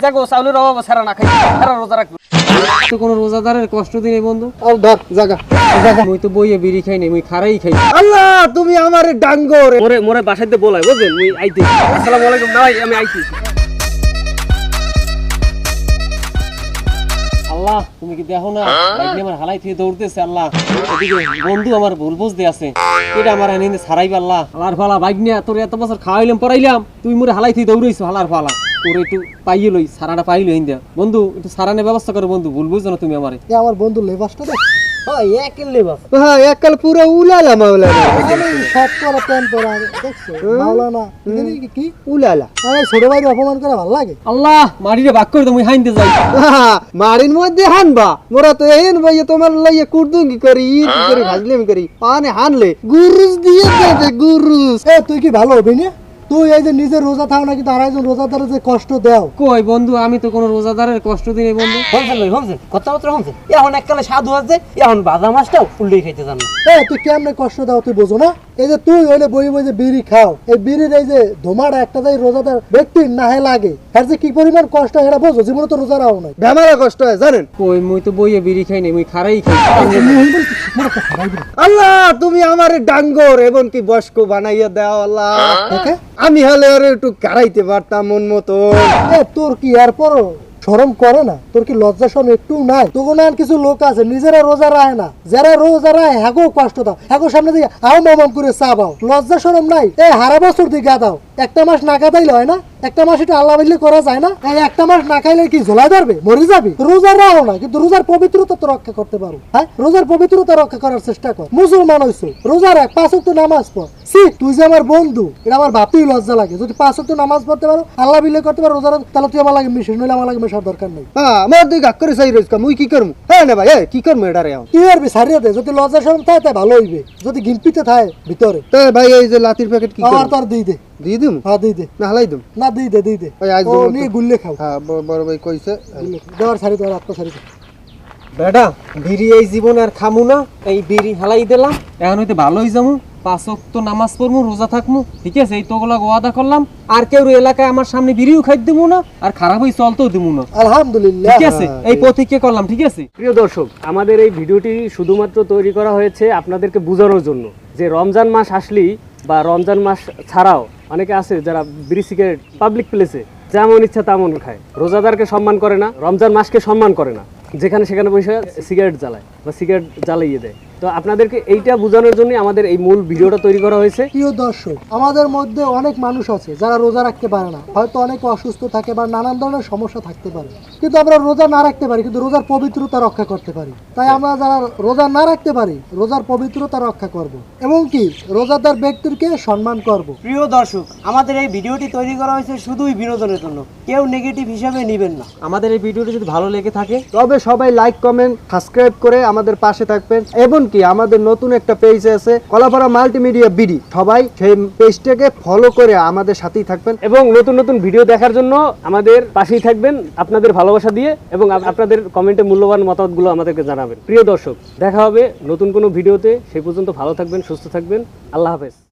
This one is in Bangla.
দেখো চাউলের অভাব সারা না খাই সারা রোজা রাখবো তো কোনো রোজাদারের কষ্ট দিনে বন্ধু আর ধর জাগা মুই তো বইয়ে বিড়ি খাই নাই মুই খারাই খাই আল্লাহ তুমি আমারে ডাঙ্গর মোরে মোরে বাসাইতে বলাই বুঝলেন মুই আইতে আসসালামু আলাইকুম না ভাই আমি আইছি আল্লাহ তুমি কি দেখো না বাইক আমার হালাই থেকে দৌড়তেছে আল্লাহ এদিকে বন্ধু আমার ভুল বুঝতে আছে এটা আমার এনে ছাড়াইবে আল্লাহ হালার ফালা বাইক নিয়ে তোর এত বছর খাওয়াইলাম পড়াইলাম তুই মোরে হালাই থেকে দৌড়াইছো হালার ফালা তোর একটু পাইয়ে লই সারাটা পাইলো হিন্দা বন্ধু একটু সারানের ব্যবস্থা করো বন্ধু ভুল বুঝছো না তুমি আমারে আমার বন্ধু লেবাসটা দেখ একের লেবাস হ্যাঁ এককাল পুরো উলালা মাওলানা সব করে প্যান পরা দেখছো মাওলানা কি উলালা আরে ছোট ভাই অপমান করে ভালো লাগে আল্লাহ মারিরে ভাগ করে তুমি হাইন্দে যাই মারির মধ্যে হানবা মোরা তো এহেন ভাই তোমার লাইয়ে কুরদুঙ্গি করি কি করি ভাজলেমি করি পানে হানলে গুরুস দিয়ে দে গুরুস এ তুই কি ভালো হবি না তুই এই যে নিজে রোজা থাও নাকি তার একজন রোজাদারের যে কষ্ট দাও কই বন্ধু আমি তো কোনো রোজাদারের কষ্ট দিই বন্ধু হমছেন কথাবার্তা হমছেন এখন এককালে সাধু আছে এখন বাদা মাছটাও ফুললেই খাইতে জান না তুই কেমনে কষ্ট দাও তুই বোঝো না এই যে তুই হইলে বই বই যে বিড়ি খাও এই বিড়ির এই যে ধোমাটা একটা যাই রোজাদার ব্যক্তির নাহে লাগে আর যে কি পরিমাণ কষ্ট এটা বোঝো জীবনে তো রোজা রাও নাই বেমারা কষ্ট হয় জানেন কই মুই তো বইয়ে বিড়ি খাই নাই মুই খারাই খাই আল্লাহ তুমি আমারে ডাঙ্গর এবং কি বয়স্ক বানাইয়া দাও আল্লাহ আমি হলে আর একটু কারাইতে পারতাম মন মতো তোর কি আর পরো শরম করে না তোর কি লজ্জা শরম একটু নাই তখন আর কিছু লোক আছে নিজেরা রোজা রায় না যারা রোজা রায় হ্যাগো কষ্ট দাও হ্যাগো সামনে দিয়ে আও মামাম করে চা পাও লজ্জা শরম নাই হারা বছর দিয়ে গাদাও একটা মাস না গাদাইলে হয় না একটা মাস এটা আল্লাহ বললে করা যায় না একটা মাস না খাইলে কি ঝোলাই ধরবে মরে যাবি রোজা রাও না কিন্তু রোজার পবিত্রতা তো রক্ষা করতে পারো হ্যাঁ রোজার পবিত্রতা রক্ষা করার চেষ্টা কর মুসলমান হইছো রোজা রাখ 5 ওয়াক্ত নামাজ পড় তুই যে আমার বন্ধু এটা আমার ভাবতেই লজ্জা লাগে যদি 5 ওয়াক্ত নামাজ পড়তে পারো আল্লাহ বিলে করতে পারো রোজা তাহলে তুই আমার লাগে মিশিস নইলে আমার লাগে মেশার দরকার নেই আমার দুই গাক করে চাই রইছ মুই কি করমু হ্যাঁ না ভাই কি করমু এটা রে তুই আর সারিয়ে দে যদি লজ্জা শরম থাকে তাই ভালো হইবে যদি গিম্পিতে থাকে ভিতরে তো ভাই এই যে লাতির প্যাকেট কি আর তোর দিই দে দিয়ে দিম হ্যাঁ দিয়ে দে না হালাই দিম না দিয়ে দে ভাই আজ নিয়ে গুল্লে খাও হ্যাঁ বড় ভাই কইছে দেওয়ার সারি দেওয়ার আত্ম সারি বেটা বিড়ি এই জীবন আর খামু না এই বিড়ি হালাই দিলাম এখন হইতে ভালোই যামু 5 ওয়াক্ত নামাজ পড়মু রোজা থাকমু ঠিক আছে এই তোগুলা ওয়াদা করলাম আর কেউ এলাকায় আমার সামনে বিড়িও খাই দেবো না আর খারাপ হই চলতেও দেবো না আলহামদুলিল্লাহ ঠিক আছে এই প্রতিজ্ঞা করলাম ঠিক আছে প্রিয় দর্শক আমাদের এই ভিডিওটি শুধুমাত্র তৈরি করা হয়েছে আপনাদেরকে বোঝানোর জন্য যে রমজান মাস আসলেই বা রমজান মাস ছাড়াও অনেকে আছে যারা বিড়ি সিগারেট পাবলিক প্লেসে যেমন ইচ্ছা তেমন খায় রোজাদারকে সম্মান করে না রমজান মাসকে সম্মান করে না যেখানে সেখানে বসে সিগারেট জ্বালায় বা সিগারেট জ্বালিয়ে দেয় তো আপনাদেরকে এইটা বোঝানোর জন্য আমাদের এই মূল ভিডিওটা তৈরি করা হয়েছে প্রিয় দর্শক আমাদের মধ্যে অনেক মানুষ আছে যারা রোজা রাখতে পারে না হয়তো অনেকে অসুস্থ থাকে বা নানান ধরনের সমস্যা থাকতে পারে কিন্তু আমরা রোজা না রাখতে পারি কিন্তু রোজার পবিত্রতা রক্ষা করতে পারি তাই আমরা যারা রোজা না রাখতে পারি রোজার পবিত্রতা রক্ষা করব এবং কি রোজাদার ব্যক্তিকে সম্মান করব প্রিয় দর্শক আমাদের এই ভিডিওটি তৈরি করা হয়েছে শুধুই বিনোদনের জন্য কেউ নেগেটিভ হিসাবে নেবেন না আমাদের এই ভিডিওটি যদি ভালো লেগে থাকে তবে সবাই লাইক কমেন্ট সাবস্ক্রাইব করে আমাদের পাশে থাকবেন এবং কি আমাদের নতুন একটা পেজ আছে কলাপাড়া মাল্টিমিডিয়া বিডি সবাই সেই পেজটাকে ফলো করে আমাদের সাথেই থাকবেন এবং নতুন নতুন ভিডিও দেখার জন্য আমাদের পাশেই থাকবেন আপনাদের ভালোবাসা দিয়ে এবং আপনাদের কমেন্টে মূল্যবান মতামতগুলো আমাদেরকে জানাবেন প্রিয় দর্শক দেখা হবে নতুন কোনো ভিডিওতে সেই পর্যন্ত ভালো থাকবেন সুস্থ থাকবেন আল্লাহ হাফেজ